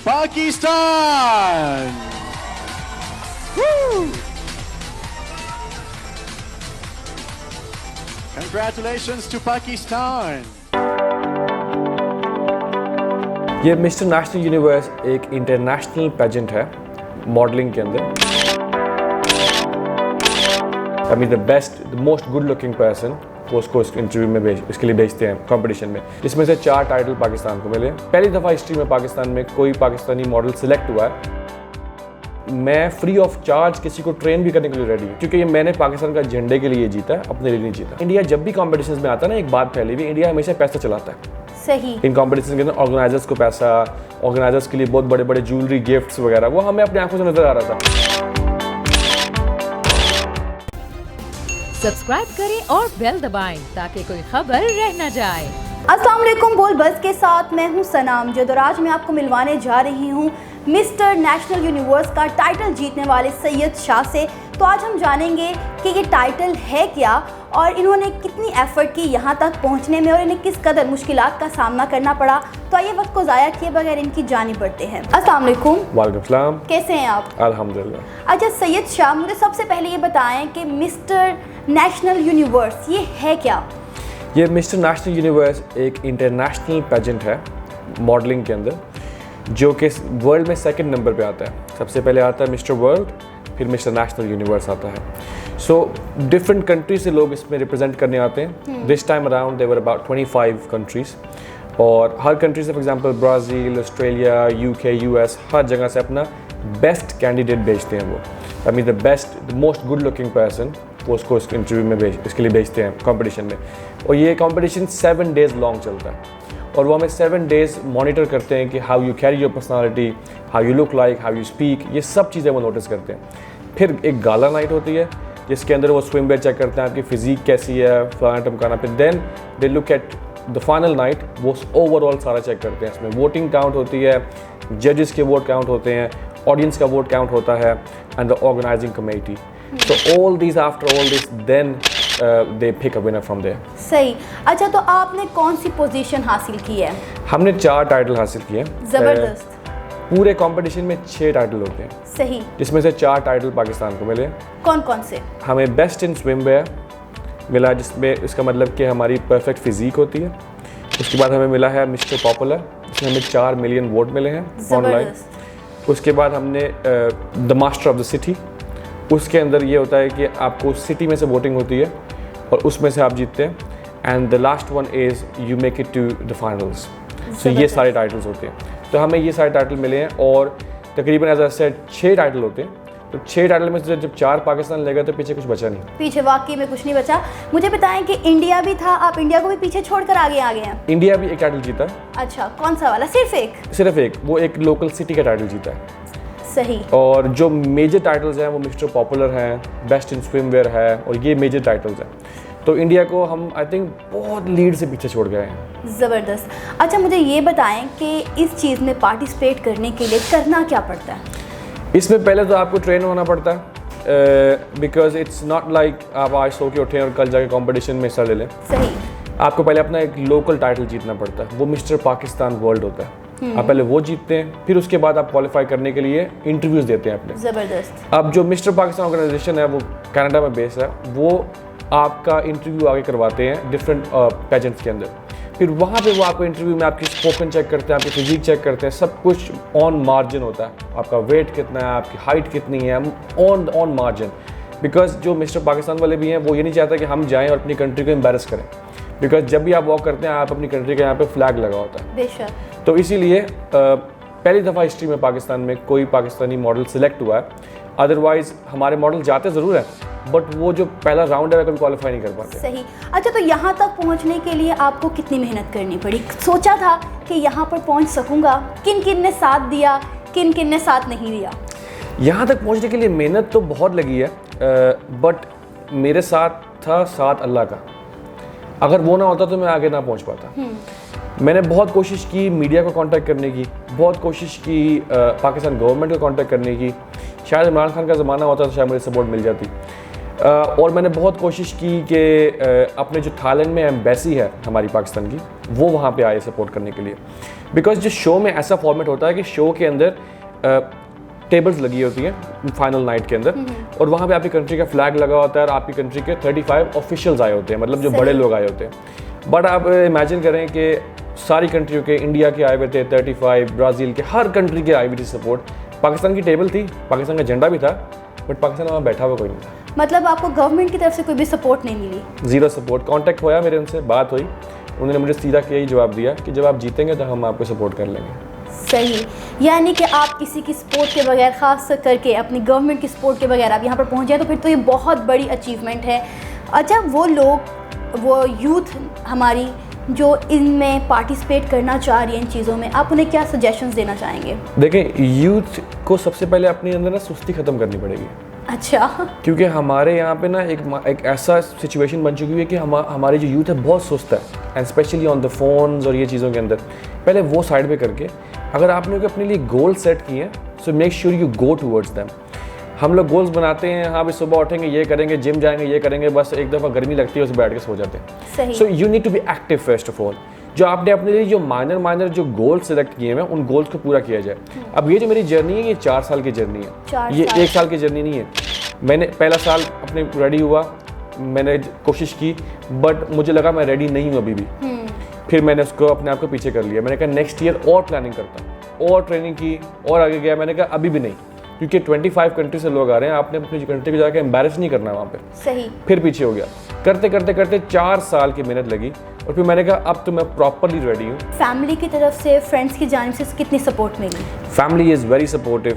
Pakistan! Woo! Congratulations to Pakistan! ये mister national universe एक international pageant है modelling के अंदर। आई mean the best the most good looking person वो उसको इस इंटरव्यू में इसके लिए भेजते हैं कंपटीशन में। इसमें से 4 टाइटल पाकिस्तान को मिले। पहली दफ़ा हिस्ट्री में पाकिस्तान में कोई पाकिस्तानी मॉडल सिलेक्ट हुआ है। मैं फ्री ऑफ चार्ज किसी को ट्रेन भी करने के लिए रेडी हूँ, क्योंकि ये मैंने पाकिस्तान का झंडे के लिए जीता है, अपने लिए नहीं जीता। इंडिया जब भी कॉम्पिटिशन में आता है ना, एक बात फैली हुई, इंडिया हमेशा पैसा चलाता है। सही। इन कॉम्पिटिशन के अंदर ऑर्गेनाइजर्स को पैसा, ऑर्गेनाइजर्स के लिए बहुत बड़े बड़े ज्वेलरी गिफ्ट्स वगैरह, वो हमें अपनी आंखों से नजर आ रहा था। सब्सक्राइब करें और बेल दबाएं ताकि कोई खबर रह न जाए। अस्सलाम वालेकुम, बोल बस के साथ मैं हूं सनाम जद और आज मैं आपको मिलवाने जा रही हूं मिस्टर नेशनल यूनिवर्स का टाइटल जीतने वाले सैयद शाह से। तो आज हम जानेंगे कि ये टाइटल है क्या और इन्होंने कितनी एफर्ट की यहाँ तक पहुँचने में और इन्हें किस कदर मुश्किलात का सामना करना पड़ा। तो आइए वक्त को ज़ाया किए बगैर इनकी जानी पड़ते हैं। अस्सलाम वालेकुम। वालेकुम सलाम। कैसे हैं आप? अल्हम्दुलिल्लाह। अच्छा सैयद शाह, मुझे सबसे पहले ये बताएं कि मिस्टर नेशनल यूनिवर्स ये है क्या? ये मिस्टर नेशनल यूनिवर्स एक इंटरनेशनल पेजेंट है मॉडलिंग के अंदर, जो कि वर्ल्ड में 2nd नंबर पे आता है। सबसे पहले आता है मिस्टर वर्ल्ड, फिर मिस्टर नेशनल यूनिवर्स आता है। सो डिफरेंट कंट्री से लोग इसमें रिप्रेजेंट करने आते हैं। This time around there were about 25 countries, और हर कंट्री से for example Brazil, Australia, UK, US, हर जगह से अपना बेस्ट कैंडिडेट भेजते हैं। वो I mean the best the most good looking person वो उसको इस इंटरव्यू में इसके लिए भेजते हैं कंपटीशन में। और ये कंपटीशन 7 डेज़ लॉन्ग चलता है, और वो हमें 7 डेज़ मॉनिटर करते हैं कि how you carry your personality, how you look like, how you speak, ये सब चीज़ें वो नोटिस करते हैं। फिर एक गाला नाइट होती है जिसके अंदर वो स्विम वेयर चेक करते हैं, आपकी फिजिक कैसी है, फलाना टमकाना। फिर then they look at the final night, वो ओवरऑल सारा चेक करते हैं। इसमें वोटिंग काउंट होती है, जजेस के वोट काउंट होते हैं, ऑडियंस का वोट काउंट होता है, and the organising committee. So all these, after all this, then they pick a winner from there. सही। अच्छा, तो आपने कौन सी पोजीशन हासिल की है? हमने 4 टाइटल हासिल किए। जबरदस्त। पूरे कंपटीशन में 6 टाइटल होते हैं। सही। जिसमें से 4 टाइटल पाकिस्तान को मिले। कौन कौन से? हमें बेस्ट इन स्विम वेयर मिला, जिसमें इसका मतलब कि हमारी परफेक्ट फिजिक होती है। उसके बाद हमें मिला है मिस्टर पॉपुलर, जिसमें हमें 4 मिलियन वोट मिले हैं ऑनलाइन। उसके बाद हमने the master of the city, उसके अंदर ये होता है कि आपको सिटी में से वोटिंग होती है और उसमें से आप जीतते हैं। And the last one is you make it to the finals. So ये सारे टाइटल्स होते हैं। तो हमें ये सारे टाइटल मिले हैं, और तकरीबन एज आई सेड 6 टाइटल होते हैं। तो 6 टाइटल में से जब 4 पाकिस्तान ले गए तो पीछे कुछ बचा नहीं। पीछे वाकई में कुछ नहीं बचा। मुझे बताएं कि इंडिया भी था, आप इंडिया को भी पीछे छोड़कर आगे आ गए हैं। इंडिया भी एक टाइटल जीता है। अच्छा, कौन सा वाला? सिर्फ एक? वो एक लोकल सिटी का टाइटल जीता है। सही। और जो मेजर टाइटल्स हैं वो मिस्टर पॉपुलर हैं, बेस्ट इन स्विम वेयर है, और ये मेजर टाइटल्स हैं। तो इंडिया को हम आई थिंक बहुत लीड से पीछे छोड़ गए हैं। ज़बरदस्त। अच्छा, मुझे ये बताएं कि इस चीज़ में पार्टिसिपेट करने के लिए करना क्या पड़ता है? इसमें पहले तो आपको ट्रेन होना पड़ता है, बिकॉज इट्स नॉट लाइक आप आज सो के उठें और कल जाके कंपटीशन में हिस्सा ले लें। सही। आपको पहले अपना एक लोकल टाइटल जीतना पड़ता है, वो मिस्टर पाकिस्तान वर्ल्ड होता है। आप पहले वो जीतते हैं, फिर उसके बाद आप क्वालिफाई करने के लिए इंटरव्यूज देते हैं अपने। ज़बरदस्त। अब जो मिस्टर पाकिस्तान ऑर्गेनाइजेशन है वो कनाडा में बेस है, वो आपका इंटरव्यू आगे करवाते हैं डिफरेंट पेजेंट्स के अंदर। फिर वहाँ पे वो आपको इंटरव्यू में आपकी स्पोकन चेक करते हैं, आपकी फिजिक चेक करते हैं, सब कुछ ऑन मार्जिन होता है। आपका वेट कितना है, आपकी हाइट कितनी है, ऑन मार्जिन। बिकॉज जो मिस्टर पाकिस्तान वाले भी हैं वो ये नहीं चाहता कि हम जाएँ और अपनी कंट्री को एम्बेरस करें, बिकॉज जब भी आप वॉक करते हैं आप अपनी कंट्री के यहाँ पे फ्लैग लगा होता है। बेशक। तो इसीलिए पहली दफ़ा हिस्ट्री में पाकिस्तान में कोई पाकिस्तानी मॉडल सिलेक्ट हुआ है। अदरवाइज हमारे मॉडल जाते ज़रूर हैं, बट वो जो पहला राउंड है वो कभी क्वालिफाई नहीं कर पाते। सही। अच्छा, तो यहाँ तक पहुँचने के लिए आपको कितनी मेहनत करनी पड़ी? सोचा था कि यहाँ पर पहुँच सकूँगा? किन किन ने साथ दिया, किन किन ने साथ नहीं दिया? यहाँ तक पहुँचने के लिए मेहनत तो बहुत लगी है, बट मेरे साथ था साथ अल्लाह का। अगर वो ना होता तो मैं आगे ना पहुँच पाता। मैंने बहुत कोशिश की मीडिया को कांटेक्ट करने की, बहुत कोशिश की पाकिस्तान गवर्नमेंट को कांटेक्ट करने की। शायद इमरान खान का ज़माना होता तो शायद मुझे सपोर्ट मिल जाती। और मैंने बहुत कोशिश की कि अपने जो थाईलैंड में एम्बेसी है हमारी पाकिस्तान की, वो वहाँ पे आए सपोर्ट करने के लिए। बिकॉज जो शो में ऐसा फॉर्मेट होता है कि शो के अंदर टेबल्स लगी होती हैं फाइनल नाइट के अंदर, और वहाँ पे आपकी कंट्री का फ्लैग लगा होता है और आपकी कंट्री के 35 ऑफिशियल्स आए होते हैं, मतलब जो बड़े लोग आए होते हैं। बट आप इमेजिन करें कि सारी कंट्रियों के, इंडिया के आए हुए थे 35, ब्राज़ील के, हर कंट्री के आई हुई थी सपोर्ट। पाकिस्तान की टेबल थी, पाकिस्तान का झंडा भी था, बट पाकिस्तान वहाँ बैठा हुआ कोई नहीं था। मतलब आपको गवर्नमेंट की तरफ से कोई भी सपोर्ट नहीं मिली? Zero support. कॉन्टैक्ट होया मेरे उनसे, बात हुई, उन्होंने मुझे सीधा यही जवाब दिया कि जब आप जीतेंगे तो हम आपको सपोर्ट कर लेंगे। सही, यानी कि आप किसी की सपोर्ट के बगैर, ख़ास करके अपनी गवर्नमेंट की सपोर्ट के बगैर आप यहाँ पर पहुँच जाए तो फिर तो ये बहुत बड़ी अचीवमेंट है। अच्छा, वो लोग, वो यूथ हमारी जो इनमें पार्टिसिपेट करना चाह रही है इन चीज़ों में, आप उन्हें क्या सजेशंस देना चाहेंगे? देखें, यूथ को सबसे पहले अपने अंदर ना सुस्ती ख़त्म करनी पड़ेगी। अच्छा। क्योंकि हमारे यहाँ पे ना एक ऐसा सिचुएशन बन चुकी है कि हमारी जो यूथ है बहुत सुस्त है, and specially on the phones और ये चीज़ों के अंदर। पहले वो साइड पे करके अगर आपने अपने लिए गोल सेट किए हैं, so make sure you go towards them. हम लोग गोल्स बनाते हैं, हाँ भी सुबह उठेंगे, ये करेंगे, जिम जाएंगे, ये करेंगे, बस एक दफ़ा गर्मी लगती है उसे बैठ के सो जाते हैं। So you need to be active first of all. जो आपने अपने लिए जो माइनर जो गोल सेलेक्ट किए हैं उन गोल्स को पूरा किया जाए। अब ये जो मेरी जर्नी है, ये 4 साल की जर्नी है, ये 1 साल की जर्नी नहीं है। मैंने पहला साल अपने रेडी हुआ, मैंने कोशिश की, बट मुझे लगा मैं रेडी नहीं हूँ अभी भी। फिर मैंने उसको अपने आप को पीछे कर लिया। मैंने कहा नेक्स्ट ईयर और प्लानिंग करता हूँ, और ट्रेनिंग की, और आगे गया। मैंने कहा अभी भी नहीं, क्योंकि 25 कंट्री से लोग आ रहे हैं, आपने अपनी कंट्री को जाकर एम्बैरेस नहीं करना वहाँ पे। सही। फिर पीछे हो गया। करते 4 साल की मेहनत लगी, और फिर मैंने कहा अब तो मैं प्रॉपरली रेडी हूँ। फैमिली की तरफ से, फ्रेंड्स की जानिब से कितनी सपोर्ट मिली? Family is very supportive.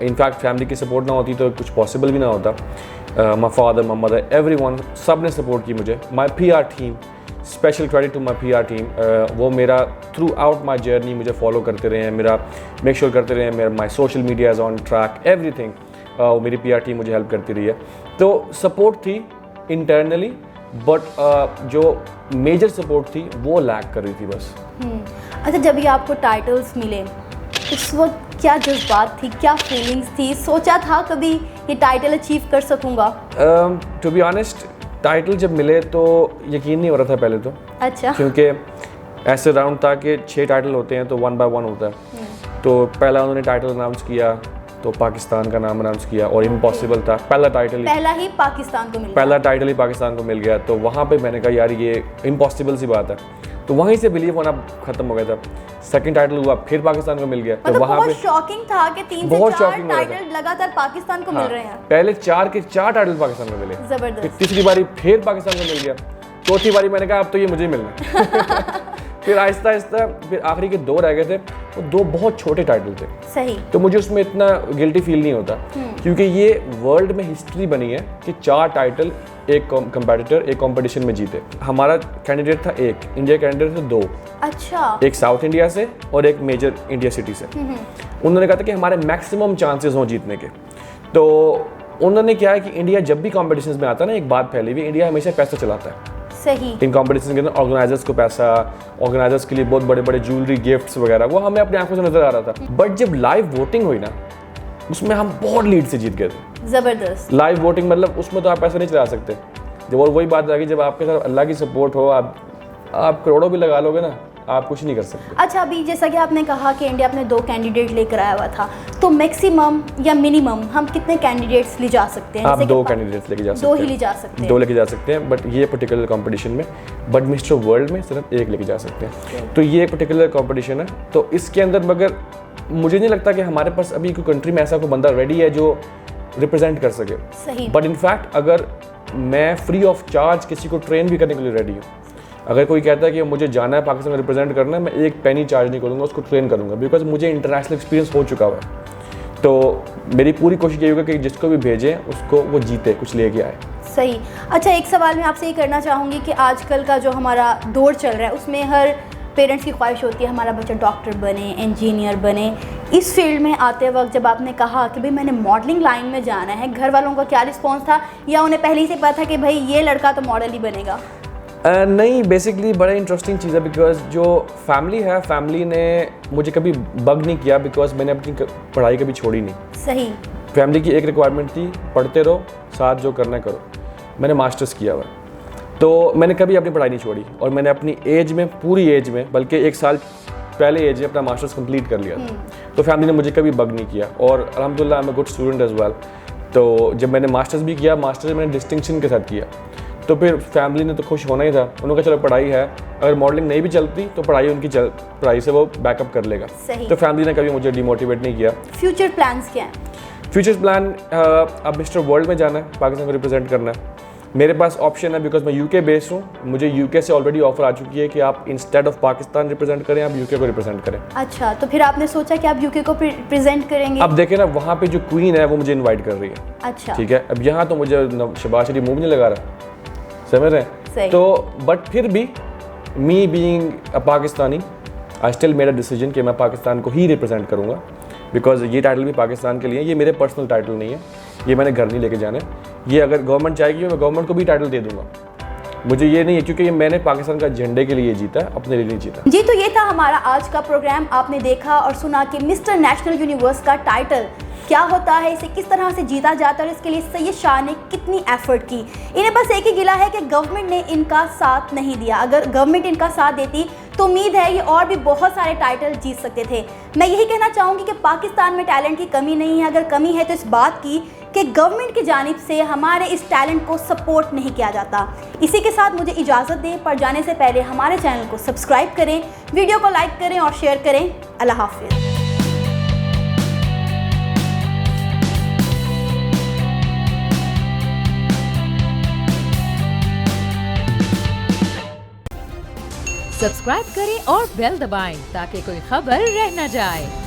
In fact family की सपोर्ट ना होती तो कुछ पॉसिबल भी ना होता। My father, my mother, everyone, सब ने सपोर्ट की मुझे। My PR team, special credit to my PR team. वो मेरा थ्रू आउट माई जर्नी मुझे फॉलो करते रहे हैं, मेरा मेक श्योर करते रहे हैं, मेरा my social media is on track, everything. मेरी PR टीम मुझे हेल्प करती रही है। तो सपोर्ट थी इंटरनली, बट जो मेजर सपोर्ट थी वो लैक कर रही थी बस। अच्छा, जब ये आपको टाइटल्स मिले उस वक्त क्या जज्बात थी, क्या फीलिंग्स थी? सोचा था कभी ये टाइटल अचीव कर सकूंगा? टू बी ऑनेस्ट, टाइटल जब मिले तो यकीन नहीं हो रहा था पहले तो। अच्छा। क्योंकि ऐसे राउंड था कि 6 टाइटल होते हैं तो 1 by 1 होता है। तो पहला उन्होंने टाइटल अनाउंस किया तो पाकिस्तान का नाम अनाउंस किया, और इम्पॉसिबल था, पहला टाइटल ही पाकिस्तान को मिल गया। तो वहाँ पे मैंने कहा यार ये इम्पॉसिबल सी बात है, तो वहीं से बिलीव होना खत्म हो गया था। सेकंड टाइटल हुआ, फिर पाकिस्तान को मिल गया। तो वहाँ पे शॉकिंग था कि 3 से 4 टाइटल लगातार पाकिस्तान को मिल रहे हैं। पहले 4 के 4 टाइटल पाकिस्तान को मिले, जबरदस्त। तीसरी बारी फिर पाकिस्तान को मिल गया, चौथी बारी मैंने कहा अब तो ये मुझे मिलना। फिर आहिस्ता आहिस्ता फिर आखिरी के 2 रह गए थे, वो 2 बहुत छोटे टाइटल थे। सही। तो मुझे उसमें इतना गिल्टी फील नहीं होता, क्योंकि ये वर्ल्ड में हिस्ट्री बनी है कि 4 टाइटल एक कंपेटिटर एक कंपटीशन में जीते। हमारा कैंडिडेट था एक, इंडिया कैंडिडेट थे 2। अच्छा। एक साउथ इंडिया से और एक मेजर इंडिया सिटी से। उन्होंने कहा था कि हमारे मैक्सिमम चांसेस हों जीतने के। तो उन्होंने क्या है कि इंडिया जब भी कॉम्पिटिशन में आता है ना, एक बात फैली हुई, इंडिया हमेशा पैसा चलाता है। सही। इन कॉम्पिटिशन के अंदर ऑर्गेनाइजर्स को पैसा, ऑर्गेनाइजर्स के लिए बहुत बड़े बड़े ज्वेलरी, गिफ्ट्स वगैरह, वो हमें अपनी आंखों से नजर आ रहा था। बट जब लाइव वोटिंग हुई ना, उसमें हम बहुत लीड से जीत गए थे। जबरदस्त। लाइव वोटिंग मतलब उसमें तो आप पैसा नहीं चला सकते। जब और वही बात आ गई, जब आपके साथ अल्लाह की सपोर्ट हो, आप करोड़ों भी लगा लोगे ना, आप कुछ नहीं कर सकते। अच्छा, अभी जैसा कि आपने कहा कि इंडिया अपने 2 कैंडिडेट लेकर आया हुआ था, तो मैक्सिमम या मिनिमम हम कितने कैंडिडेट्स ले जा सकते हैं? आप 2 कैंडिडेट्स लेके जा सकते हैं। 2 ही ले जा सकते हैं। 2 लेके जा सकते हैं, बट ये पर्टिकुलर कंपटीशन में, बट मिस्टर वर्ल्ड में सिर्फ 1 लेके जा सकते हैं। तो ये एक पर्टिकुलर कंपटीशन है। तो इसके अंदर मगर मुझे नहीं लगता कि हमारे पास अभी कोई कंट्री में ऐसा कोई बंदा रेडी है जो रिप्रेजेंट कर सके। सही। बट इनफैक्ट अगर मैं फ्री ऑफ चार्ज किसी को ट्रेन भी करने के लिए रेडी हूँ। अगर कोई कहता है कि मुझे जाना है पाकिस्तान में रिप्रेजेंट करना है, मैं 1 पैनी चार्ज नहीं करूँगा, उसको ट्रेन करूँगा, बिकॉज मुझे इंटरनेशनल एक्सपीरियंस हो चुका हुआ है। तो मेरी पूरी कोशिश ये होगी कि जिसको भी भेजें उसको वो जीते, कुछ लेके आए। सही। अच्छा, एक सवाल मैं आपसे ये करना चाहूँगी कि आजकल का जो हमारा दौर चल रहा है उसमें हर पेरेंट्स की ख्वाहिश होती है हमारा बच्चा डॉक्टर बने, इंजीनियर बने। इस फील्ड में आते वक्त जब आपने कहा कि भाई मैंने मॉडलिंग लाइन में जाना है, घर वालों का क्या रिस्पॉन्स था, या उन्हें पहले ही से पता था कि भाई ये लड़का तो मॉडल ही बनेगा? नहीं, बेसिकली बड़ा इंटरेस्टिंग चीज़ है, बिकॉज जो फैमिली है, फैमिली ने मुझे कभी बग नहीं किया, बिकॉज मैंने अपनी पढ़ाई कभी छोड़ी नहीं। सही। फैमिली की एक रिक्वायरमेंट थी, पढ़ते रहो, साथ जो करना करो। मैंने मास्टर्स किया हुआ, तो मैंने कभी अपनी पढ़ाई नहीं छोड़ी, और मैंने अपनी एज में, पूरी एज में, बल्कि 1 साल पहले एज में अपना मास्टर्स कंप्लीट कर लिया था, तो फैमिली ने मुझे कभी बग नहीं किया और अल्हम्दुलिल्लाह I am a good student as well. तो जब मैंने मास्टर्स भी किया, मास्टर्स मैंने डिस्टिंक्शन के साथ किया, तो फिर फैमिली ने तो खुश होना ही था। उन्होंने कहा चलो पढ़ाई है, अगर मॉडलिंग नहीं भी चलती तो पढ़ाई उनकी पढ़ाई से वो बैकअप कर लेगा। सही। तो फैमिली ने कभी मुझे डिमोटिवेट नहीं किया। फ्यूचर प्लान्स क्या हैं? फ्यूचर प्लान अब मिस्टर वर्ल्ड में जाना है, पाकिस्तान को रिप्रेजेंट करना है। मेरे पास ऑप्शन है बिकॉज मैं यूके बेस्ड हूँ, मुझे यूके से ऑलरेडी ऑफर आ चुकी है कि आप इंस्टेड ऑफ पाकिस्तान रिप्रेजेंट करें, आप यूके को रिप्रेजेंट करें। अच्छा, तो फिर आपने सोचा कि आप यूके को प्रेजेंट करेंगे? अब देखें ना, वहाँ पे जो क्वीन है वो मुझे इनवाइट कर रही है। अच्छा, ठीक है, अब यहाँ तो मुझे शहबाज शरीफ मुंह भी नहीं लगा रहा, समझ रहे सही। हैं? तो बट फिर भी me being a Pakistani, I still made a decision कि मैं पाकिस्तान को ही रिप्रेजेंट करूँगा, बिकॉज ये टाइटल भी पाकिस्तान के लिए, ये मेरे पर्सनल टाइटल नहीं है, ये मैंने घर नहीं लेके जाने। ये अगर गवर्नमेंट चाहेगी मैं गवर्नमेंट को भी टाइटल दे दूंगा, मुझे ये नहीं है, क्योंकि ये मैंने पाकिस्तान का झंडे के लिए जीता, अपने लिए नहीं जीता। जी, तो ये था हमारा आज का प्रोग्राम। आपने देखा और सुना कि मिस्टर नेशनल यूनिवर्स का टाइटल क्या होता है, इसे किस तरह से जीता जाता है और इसके लिए सैयद शाह ने कितनी एफर्ट की। इन्हें बस एक ही गिला है कि गवर्नमेंट ने इनका साथ नहीं दिया। अगर गवर्नमेंट इनका साथ देती तो उम्मीद है ये और भी बहुत सारे टाइटल जीत सकते थे। मैं यही कहना चाहूँगी कि पाकिस्तान में टैलेंट की कमी नहीं है, अगर कमी है तो इस बात की कि गवर्नमेंट की जानिब से हमारे इस टैलेंट को सपोर्ट नहीं किया जाता। इसी के साथ मुझे इजाज़त दें, पर जाने से पहले हमारे चैनल को सब्सक्राइब करें, वीडियो को लाइक करें और शेयर करें। अल्लाह हाफिज़। सब्सक्राइब करें और बेल दबाएं ताकि कोई खबर रह न जाए।